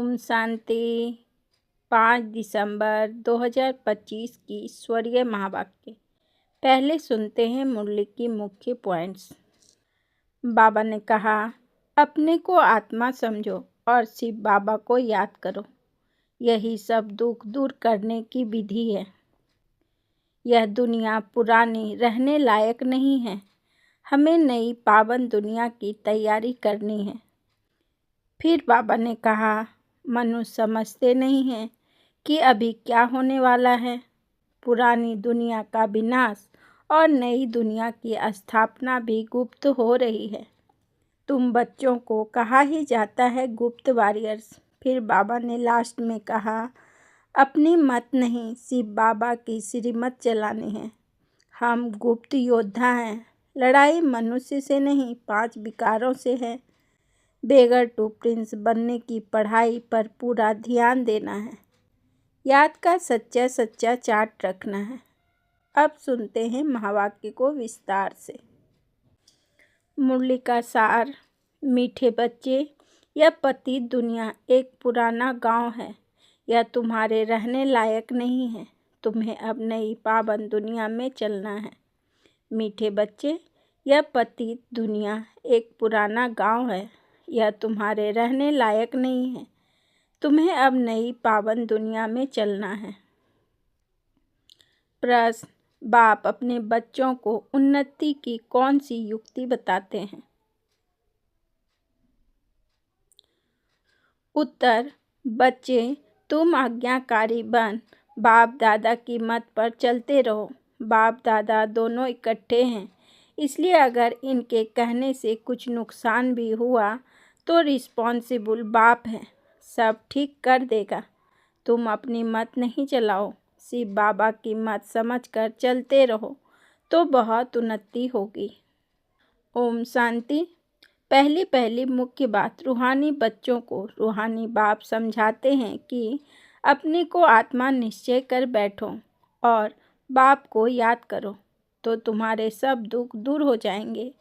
ओम शांति। 5 दिसंबर 2025 की ईश्वरीय महावाक्य। पहले सुनते हैं मुरली की मुख्य पॉइंट्स। बाबा ने कहा, अपने को आत्मा समझो और शिव बाबा को याद करो। यही सब दुख दूर करने की विधि है। यह दुनिया पुरानी रहने लायक नहीं है। हमें नई पावन दुनिया की तैयारी करनी है। फिर बाबा ने कहा, मनुष्य समझते नहीं हैं कि अभी क्या होने वाला है। पुरानी दुनिया का विनाश और नई दुनिया की स्थापना भी गुप्त हो रही है। तुम बच्चों को कहा ही जाता है गुप्त वॉरियर्स। फिर बाबा ने लास्ट में कहा, अपनी मत नहीं शिव बाबा की श्रीमत चलानी है। हम गुप्त योद्धा हैं। लड़ाई मनुष्य से नहीं 5 विकारों से है। बेगर टू प्रिंस बनने की पढ़ाई पर पूरा ध्यान देना है। याद का सच्चा सच्चा चार्ट रखना है। अब सुनते हैं महावाक्य को विस्तार से। मुरली का सार। मीठे बच्चे, यह पतित दुनिया एक पुराना गांव है। यह तुम्हारे रहने लायक नहीं है। तुम्हें अब नई पावन दुनिया में चलना है। मीठे बच्चे, यह पतित दुनिया एक पुराना गांव है। यह तुम्हारे रहने लायक नहीं है। तुम्हें अब नई पावन दुनिया में चलना है। प्रश्न, बाप अपने बच्चों को उन्नति की कौन सी युक्ति बताते हैं? उत्तर, बच्चे, तुम आज्ञाकारी बन बाप दादा की मत पर चलते रहो। बाप दादा दोनों इकट्ठे हैं, इसलिए अगर इनके कहने से कुछ नुकसान भी हुआ तो रिस्पॉन्सिबल बाप है, सब ठीक कर देगा। तुम अपनी मत नहीं चलाओ, शिव बाबा की मत समझकर चलते रहो तो बहुत उन्नति होगी। ओम शांति। पहली मुख्य बात, रूहानी बच्चों को रूहानी बाप समझाते हैं कि अपने को आत्मा निश्चय कर बैठो और बाप को याद करो तो तुम्हारे सब दुख दूर हो जाएंगे।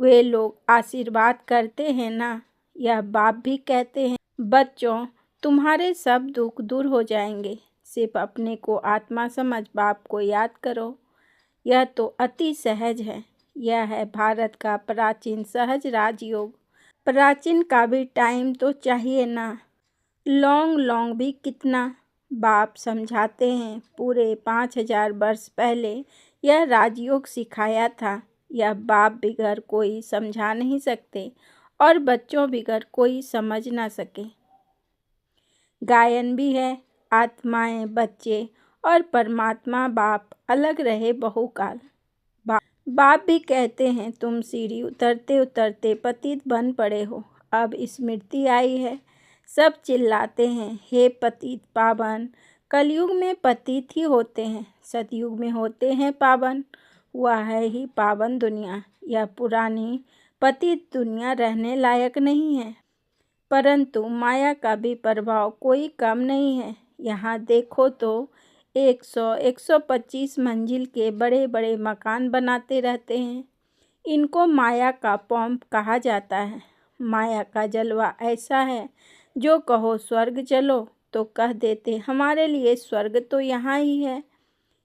वे लोग आशीर्वाद करते हैं ना, यह बाप भी कहते हैं, बच्चों तुम्हारे सब दुख दूर हो जाएंगे। सिर्फ अपने को आत्मा समझ बाप को याद करो। यह तो अति सहज है। यह है भारत का प्राचीन सहज राजयोग। प्राचीन का भी टाइम तो चाहिए ना, लॉन्ग भी कितना। बाप समझाते हैं पूरे 5000 वर्ष पहले यह राजयोग सिखाया था। यह बाप बिगर कोई समझा नहीं सकते और बच्चों बिगर कोई समझ ना सके। गायन भी है, आत्माएं बच्चे और परमात्मा बाप अलग रहे बहुकाल। बाप भी कहते हैं तुम सीढ़ी उतरते उतरते पतित बन पड़े हो, अब स्मृति आई है। सब चिल्लाते हैं, हे पतित पावन। कलयुग में पतित ही होते हैं, सतयुग में होते हैं पावन। हुआ है ही पावन दुनिया। यह पुरानी पतित दुनिया रहने लायक नहीं है, परंतु माया का भी प्रभाव कोई कम नहीं है। यहाँ देखो तो 100-125 मंजिल के बड़े बड़े मकान बनाते रहते हैं। इनको माया का पंप कहा जाता है। माया का जलवा ऐसा है, जो कहो स्वर्ग चलो तो कह देते हमारे लिए स्वर्ग तो यहाँ ही है।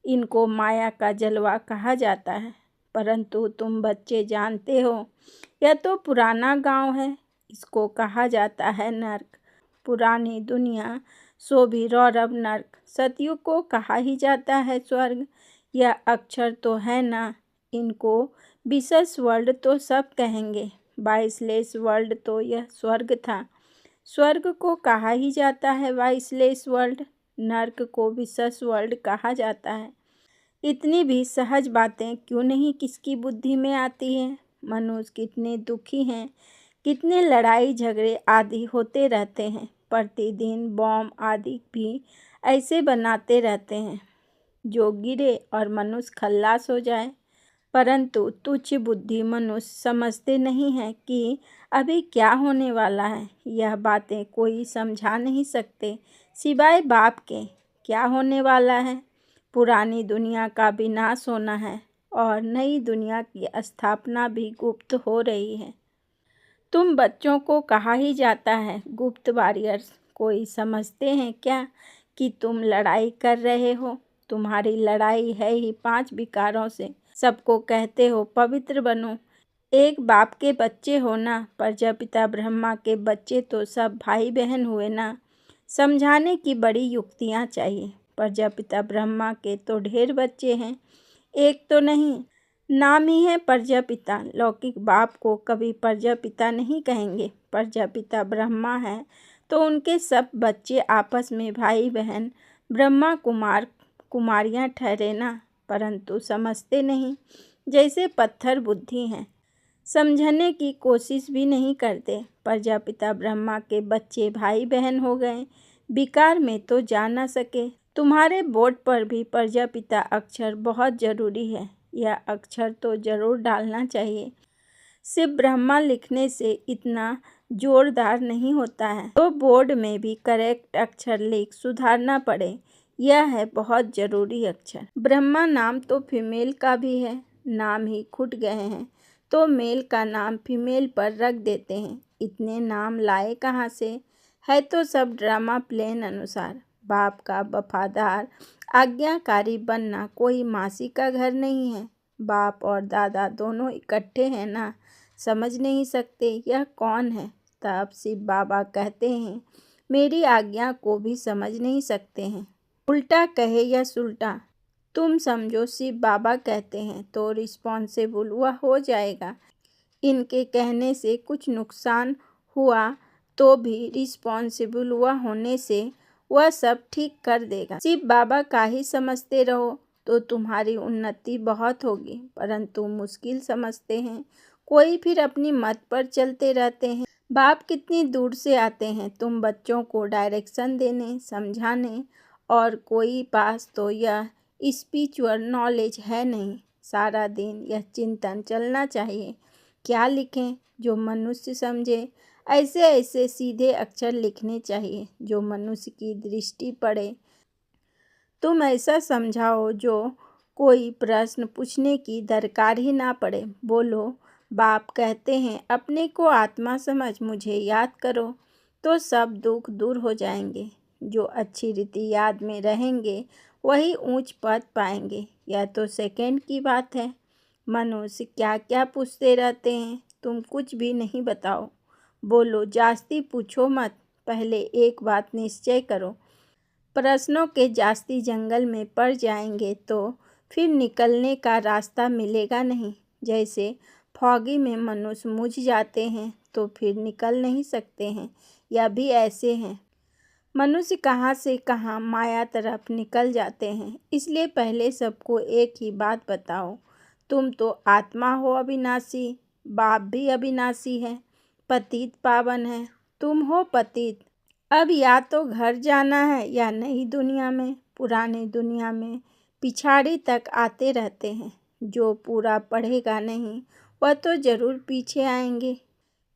इनको माया का जलवा कहा जाता है, परंतु तुम बच्चे जानते हो यह तो पुराना गांव है। इसको कहा जाता है नर्क। पुरानी दुनिया सो भी रौरव नर्क। सतयुग को कहा ही जाता है स्वर्ग। यह अक्षर तो है ना, इनको विशेष वर्ल्ड तो सब कहेंगे। 22 वर्ल्ड तो यह स्वर्ग था। स्वर्ग को कहा ही जाता है 22 वर्ल्ड। नर्क को विशेष वर्ल्ड कहा जाता है। इतनी भी सहज बातें क्यों नहीं किसकी बुद्धि में आती है? मनुष्य कितने दुखी हैं, कितने लड़ाई झगड़े आदि होते रहते हैं। प्रतिदिन बॉम्ब आदि भी ऐसे बनाते रहते हैं जो गिरे और मनुष्य खल्लास हो जाए। परंतु तुच्छ बुद्धि मनुष्य समझते नहीं है कि अभी क्या होने वाला है। यह बातें कोई समझा नहीं सकते सिवाय बाप के। क्या होने वाला है? पुरानी दुनिया का विनाश होना है और नई दुनिया की स्थापना भी गुप्त हो रही है। तुम बच्चों को कहा ही जाता है गुप्त वॉरियर्स। कोई समझते हैं क्या कि तुम लड़ाई कर रहे हो? तुम्हारी लड़ाई है ही 5 विकारों से। सबको कहते हो पवित्र बनो। एक बाप के बच्चे हो ना, प्रजापिता ब्रह्मा के बच्चे तो सब भाई बहन हुए ना। समझाने की बड़ी युक्तियाँ चाहिए। प्रजापिता ब्रह्मा के तो ढेर बच्चे हैं, एक तो नहीं। नाम ही है प्रजापिता। लौकिक बाप को कभी प्रजापिता नहीं कहेंगे। प्रजापिता ब्रह्मा है तो उनके सब बच्चे आपस में भाई बहन ब्रह्मा कुमार कुमारियाँ ठहरे ना, परंतु समझते नहीं। जैसे पत्थर बुद्धि हैं, समझने की कोशिश भी नहीं करते। प्रजापिता ब्रह्मा के बच्चे भाई बहन हो गए, विकार में तो जा न सके। तुम्हारे बोर्ड पर भी प्रजापिता अक्षर बहुत ज़रूरी है, यह अक्षर तो ज़रूर डालना चाहिए। सिर्फ ब्रह्मा लिखने से इतना जोरदार नहीं होता है, तो बोर्ड में भी करेक्ट अक्षर लिख सुधारना पड़े। यह है बहुत ज़रूरी अक्षर। ब्रह्मा नाम तो फीमेल का भी है, नाम ही खुट गए हैं तो मेल का नाम फीमेल पर रख देते हैं। इतने नाम लाए कहाँ से? है तो सब ड्रामा प्लेन अनुसार। बाप का वफादार आज्ञाकारी बनना कोई मासी का घर नहीं है। बाप और दादा दोनों इकट्ठे हैं ना, समझ नहीं सकते यह कौन है। तब शिव बाबा कहते हैं मेरी आज्ञा को भी समझ नहीं सकते हैं। उल्टा कहे या सुलटा, तुम समझो शिव बाबा कहते हैं तो रिस्पॉन्सिबल वह हो जाएगा। इनके कहने से कुछ नुकसान हुआ तो भी रिस्पॉन्सिबल वह होने से वह सब ठीक कर देगा। शिव बाबा का ही समझते रहो तो तुम्हारी उन्नति बहुत होगी, परंतु मुश्किल समझते हैं। कोई फिर अपनी मत पर चलते रहते हैं। बाप कितनी दूर से आते हैं तुम बच्चों को डायरेक्शन देने समझाने, और कोई पास तो यह स्पिरिचुअल नॉलेज है नहीं। सारा दिन यह चिंतन चलना चाहिए, क्या लिखें जो मनुष्य समझे। ऐसे ऐसे सीधे अक्षर लिखने चाहिए जो मनुष्य की दृष्टि पड़े। तुम ऐसा समझाओ जो कोई प्रश्न पूछने की दरकार ही ना पड़े। बोलो बाप कहते हैं अपने को आत्मा समझ मुझे याद करो तो सब दुख दूर हो जाएंगे। जो अच्छी रीति याद में रहेंगे वही ऊंच पद पाएंगे। यह तो सेकंड की बात है। मनुष्य क्या क्या पूछते रहते हैं, तुम कुछ भी नहीं बताओ। बोलो जास्ती पूछो मत, पहले एक बात निश्चय करो। प्रश्नों के जास्ती जंगल में पड़ जाएंगे तो फिर निकलने का रास्ता मिलेगा नहीं। जैसे फॉगी में मनुष्य मुझ जाते हैं तो फिर निकल नहीं सकते हैं, यह भी ऐसे हैं। मनुष्य कहाँ से कहाँ माया तरफ निकल जाते हैं। इसलिए पहले सबको एक ही बात बताओ, तुम तो आत्मा हो अविनाशी, बाप भी अविनाशी है, पतित पावन है। तुम हो पतित। अब या तो घर जाना है या नई दुनिया में। पुरानी दुनिया में पिछाड़ी तक आते रहते हैं। जो पूरा पढ़ेगा नहीं वह तो ज़रूर पीछे आएंगे।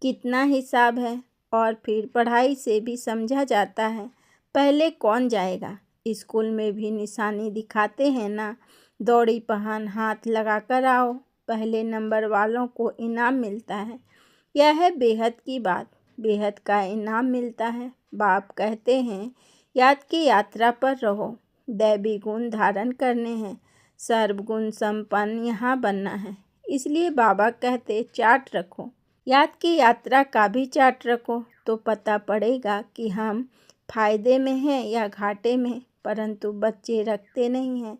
कितना हिसाब है। और फिर पढ़ाई से भी समझा जाता है पहले कौन जाएगा। स्कूल में भी निशानी दिखाते हैं ना, दौड़ी पहन हाथ लगा कर आओ, पहले नंबर वालों को इनाम मिलता है। यह है बेहद की बात, बेहद का इनाम मिलता है। बाप कहते हैं याद की यात्रा पर रहो, दैवी गुण धारण करने हैं, सर्वगुण संपन्न यहाँ बनना है। इसलिए बाबा कहते चार्ट रखो, याद की यात्रा का भी चार्ट रखो तो पता पड़ेगा कि हम फायदे में हैं या घाटे में। परंतु बच्चे रखते नहीं हैं।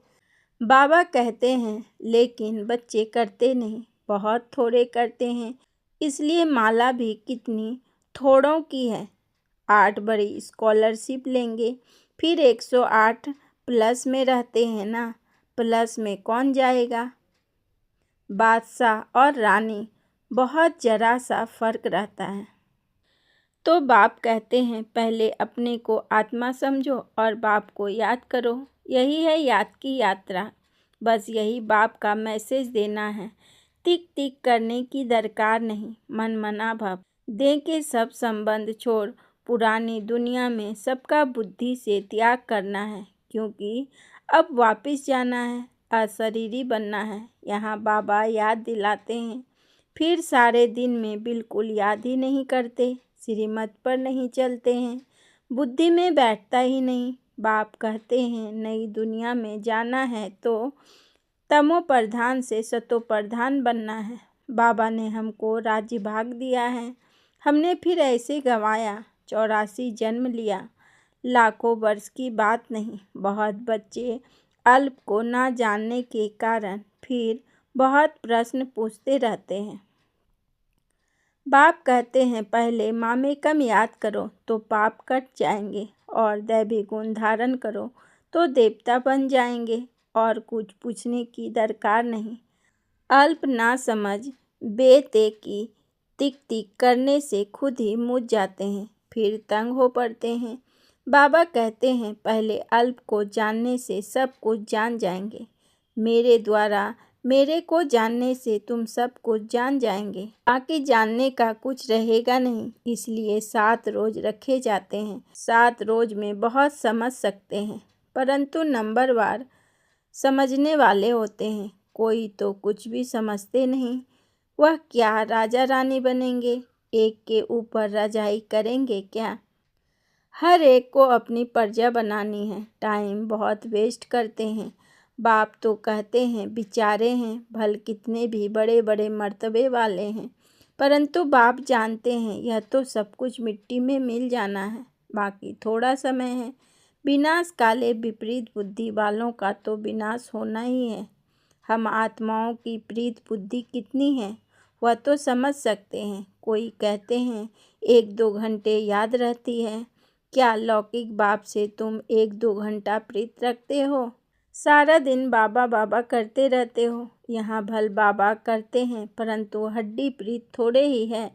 बाबा कहते हैं लेकिन बच्चे करते नहीं, बहुत थोड़े करते हैं। इसलिए माला भी कितनी थोड़ों की है। 8 बड़ी स्कॉलरशिप लेंगे फिर 108 प्लस में रहते हैं ना, प्लस में कौन जाएगा। बादशाह और रानी बहुत जरा सा फर्क रहता है। तो बाप कहते हैं पहले अपने को आत्मा समझो और बाप को याद करो। यही है याद की यात्रा। बस यही बाप का मैसेज देना है। टिक टिक करने की दरकार नहीं। मन मना भाव दे के सब संबंध छोड़ पुरानी दुनिया में सबका बुद्धि से त्याग करना है, क्योंकि अब वापस जाना है, अशरीरी बनना है। यहाँ बाबा याद दिलाते हैं, फिर सारे दिन में बिल्कुल याद ही नहीं करते, श्रीमत पर नहीं चलते हैं। बुद्धि में बैठता ही नहीं। बाप कहते हैं नई दुनिया में जाना है तो तमो प्रधान से सतो प्रधान बनना है। बाबा ने हमको राज्य भाग दिया है, हमने फिर ऐसे गंवाया। 84 जन्म लिया, लाखों वर्ष की बात नहीं। बहुत बच्चे अल्प को ना जानने के कारण फिर बहुत प्रश्न पूछते रहते हैं। बाप कहते हैं पहले मामेकम याद करो तो पाप कट जाएंगे, और दैवी गुण धारण करो तो देवता बन जाएंगे, और कुछ पूछने की दरकार नहीं। अल्प ना समझ बेते की तिक तिक करने से खुद ही मुझ जाते हैं, फिर तंग हो पड़ते हैं। बाबा कहते हैं पहले अल्प को जानने से सब कुछ जान जाएंगे। मेरे द्वारा मेरे को जानने से तुम सब कुछ जान जाएंगे, बाकी जानने का कुछ रहेगा नहीं। इसलिए 7 रोज रखे जाते हैं। 7 रोज में बहुत समझ सकते हैं, परंतु नंबरवार समझने वाले होते हैं। कोई तो कुछ भी समझते नहीं। वह क्या राजा रानी बनेंगे, एक के ऊपर रजाई करेंगे क्या? हर एक को अपनी प्रजा बनानी है। टाइम बहुत वेस्ट करते हैं। बाप तो कहते हैं बेचारे हैं, भल कितने भी बड़े बड़े मर्तबे वाले हैं, परंतु बाप जानते हैं यह तो सब कुछ मिट्टी में मिल जाना है, बाकी थोड़ा समय है। विनाश काले विपरीत बुद्धि वालों का तो विनाश होना ही है। हम आत्माओं की प्रीत बुद्धि कितनी है वह तो समझ सकते हैं। कोई कहते हैं 1-2 घंटे याद रहती है। क्या लौकिक बाप से तुम 1-2 घंटा प्रीत रखते हो? सारा दिन बाबा बाबा करते रहते हो। यहाँ भल बाबा करते हैं, परंतु हड्डी प्रीत थोड़े ही है।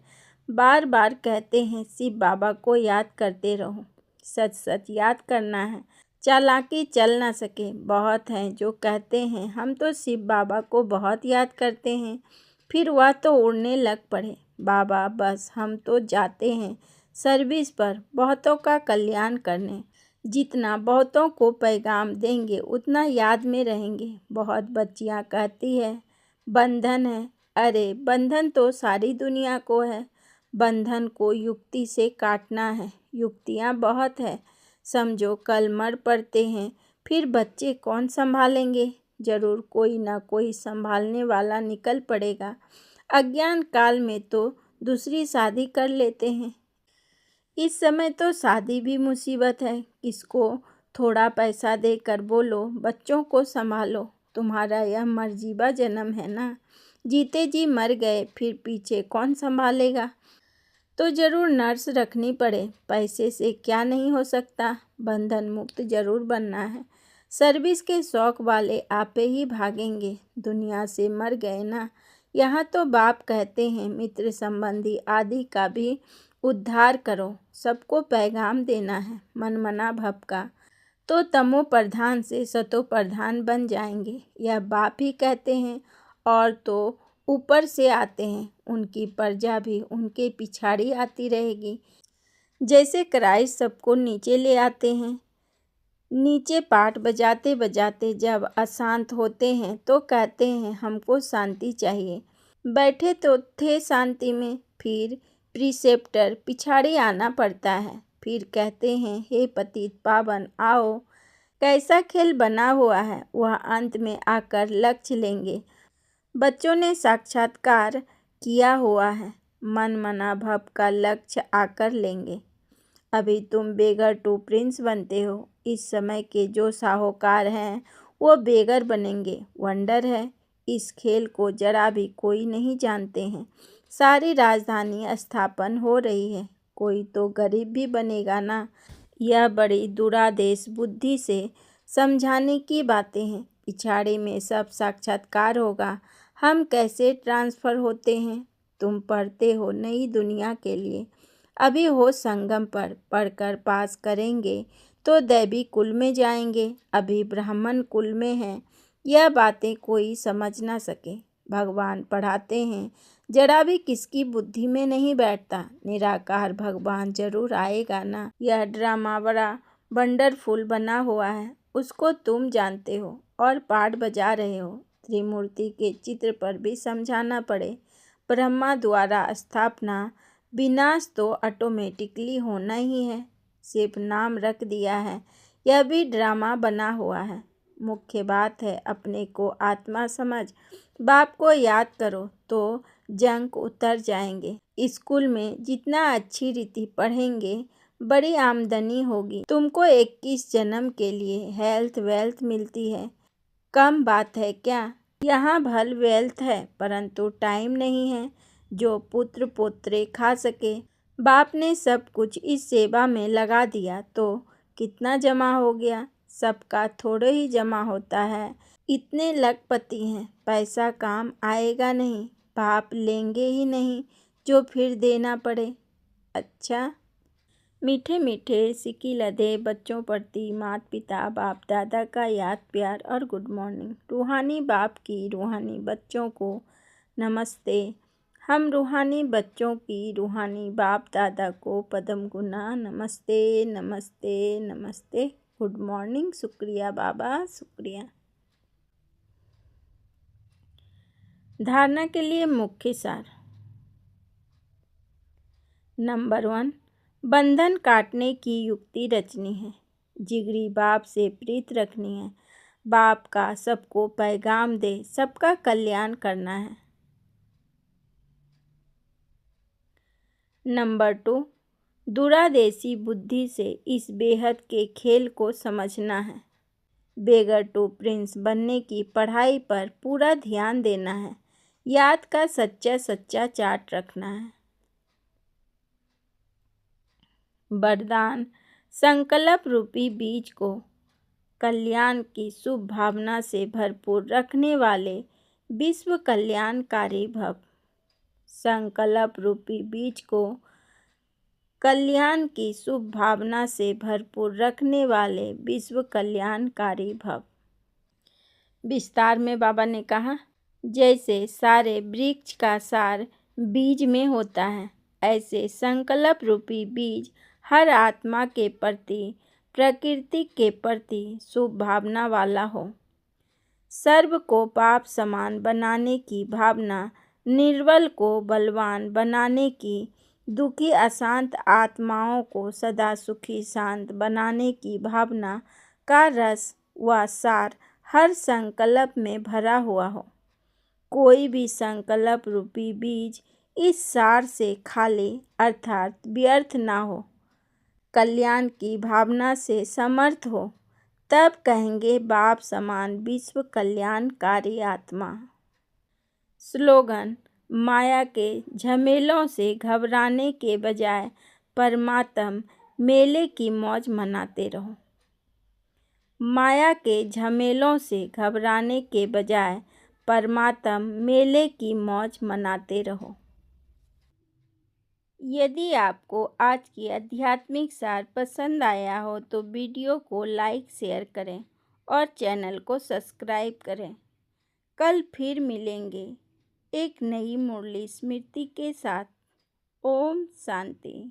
बार बार कहते हैं शिव बाबा को याद करते रहो। सच सच याद करना है, चालाकी चल ना सके। बहुत हैं जो कहते हैं हम तो शिव बाबा को बहुत याद करते हैं, फिर वह तो उड़ने लग पड़े। बाबा बस हम तो जाते हैं सर्विस पर, बहुतों का कल्याण करने। जितना बहुतों को पैगाम देंगे उतना याद में रहेंगे। बहुत बच्चियां कहती है बंधन है। अरे बंधन तो सारी दुनिया को है। बंधन को युक्ति से काटना है। युक्तियां बहुत है। समझो कल मर पड़ते हैं, फिर बच्चे कौन संभालेंगे? जरूर कोई ना कोई संभालने वाला निकल पड़ेगा। अज्ञान काल में तो दूसरी शादी कर लेते हैं। इस समय तो शादी भी मुसीबत है। किसको थोड़ा पैसा देकर बोलो बच्चों को संभालो। तुम्हारा यह मर्जीबा जन्म है ना, जीते जी मर गए, फिर पीछे कौन संभालेगा? तो जरूर नर्स रखनी पड़े। पैसे से क्या नहीं हो सकता। बंधन मुक्त जरूर बनना है। सर्विस के शौक वाले आपे ही भागेंगे। दुनिया से मर गए ना। यहाँ तो बाप कहते हैं मित्र संबंधी आदि का भी उद्धार करो। सबको पैगाम देना है। मनमना भपका तो तमो प्रधान से सतो प्रधान बन जाएंगे। यह बाप ही कहते हैं। और तो ऊपर से आते हैं, उनकी प्रजा भी उनके पिछाड़ी आती रहेगी। जैसे क्राइस्ट सबको नीचे ले आते हैं। नीचे पाठ बजाते बजाते जब अशांत होते हैं तो कहते हैं हमको शांति चाहिए। बैठे तो थे शांति में, फिर प्रीसेप्टर पिछाड़ी आना पड़ता है। फिर कहते हैं हे पतित पावन आओ। कैसा खेल बना हुआ है, वह अंत में आकर लक्ष्य लेंगे। बच्चों ने साक्षात्कार किया हुआ है। मन मना भव का लक्ष्य आकर लेंगे। अभी तुम बेगर टू प्रिंस बनते हो। इस समय के जो साहूकार हैं वो बेगर बनेंगे। वंडर है, इस खेल को जरा भी कोई नहीं जानते हैं। सारी राजधानी स्थापन हो रही है, कोई तो गरीब भी बनेगा ना। यह बड़ी दुरादेश बुद्धि से समझाने की बातें हैं। पिछाड़ी में सब साक्षात्कार होगा। हम कैसे ट्रांसफ़र होते हैं? तुम पढ़ते हो नई दुनिया के लिए। अभी हो संगम पर, पढ़कर पास करेंगे तो दैवी कुल में जाएंगे। अभी ब्राह्मण कुल में हैं। यह बातें कोई समझ ना सके। भगवान पढ़ाते हैं, जरा भी किसकी बुद्धि में नहीं बैठता। निराकार भगवान जरूर आएगा ना। यह ड्रामा बड़ा वंडरफुल बना हुआ है, उसको तुम जानते हो और पाठ बजा रहे हो। त्रिमूर्ति के चित्र पर भी समझाना पड़े। ब्रह्मा द्वारा स्थापना, विनाश तो ऑटोमेटिकली होना ही है। सिर्फ नाम रख दिया है, यह भी ड्रामा बना हुआ है। मुख्य बात है अपने को आत्मा समझ। बाप को याद करो तो जंक उतर जाएंगे। स्कूल में जितना अच्छी रीति पढ़ेंगे बड़ी आमदनी होगी। तुमको 21 जन्म के लिए हेल्थ वेल्थ मिलती है, कम बात है क्या? यहाँ भल वेल्थ है परंतु टाइम नहीं है जो पुत्र पोत्रे खा सके। बाप ने सब कुछ इस सेवा में लगा दिया तो कितना जमा हो गया? सबका थोड़े ही जमा होता है। इतने लखपति हैं, पैसा काम आएगा नहीं, बाप लेंगे ही नहीं जो फिर देना पड़े। अच्छा, मीठे मीठे सिक्की लदे बच्चों प्रति माता पिता बाप दादा का याद प्यार और गुड मॉर्निंग। रूहानी बाप की रूहानी बच्चों को नमस्ते। हम रूहानी बच्चों की रूहानी बाप दादा को पदम गुना नमस्ते नमस्ते नमस्ते। Good morning. शुक्रिया बाबा, शुक्रिया। धारणा के लिए मुख्य सार। नंबर 1, बंधन काटने की युक्ति रचनी है। जिगरी बाप से प्रीत रखनी है। बाप का सबको पैगाम दे, सबका कल्याण करना है। नंबर 2, दूरादेशी बुद्धि से इस बेहद के खेल को समझना है। बेगर टू प्रिंस बनने की पढ़ाई पर पूरा ध्यान देना है। याद का सच्चा सच्चा चार्ट रखना है। वरदान, संकल्प रूपी बीज को कल्याण की शुभ भावना से भरपूर रखने वाले विश्व कल्याणकारी भव। संकल्प रूपी बीज को कल्याण की शुभ भावना से भरपूर रखने वाले विश्व कल्याणकारी भव। विस्तार में बाबा ने कहा, जैसे सारे वृक्ष का सार बीज में होता है, ऐसे संकल्प रूपी बीज हर आत्मा के प्रति, प्रकृति के प्रति शुभ भावना वाला हो। सर्व को बाप समान बनाने की भावना, निर्बल को बलवान बनाने की, दुखी अशांत आत्माओं को सदा सुखी शांत बनाने की भावना का रस व सार हर संकल्प में भरा हुआ हो। कोई भी संकल्प रूपी बीज इस सार से खाली अर्थात व्यर्थ ना हो, कल्याण की भावना से समर्थ हो, तब कहेंगे बाप समान विश्व कल्याणकारी आत्मा। स्लोगन, माया के झमेलों से घबराने के बजाय परमात्म मेले की मौज मनाते रहो। माया के झमेलों से घबराने के बजाय परमात्म मेले की मौज मनाते रहो। यदि आपको आज की आध्यात्मिक सार पसंद आया हो तो वीडियो को लाइक शेयर करें और चैनल को सब्सक्राइब करें। कल फिर मिलेंगे एक नई मुरली स्मृति के साथ। ओम शांति।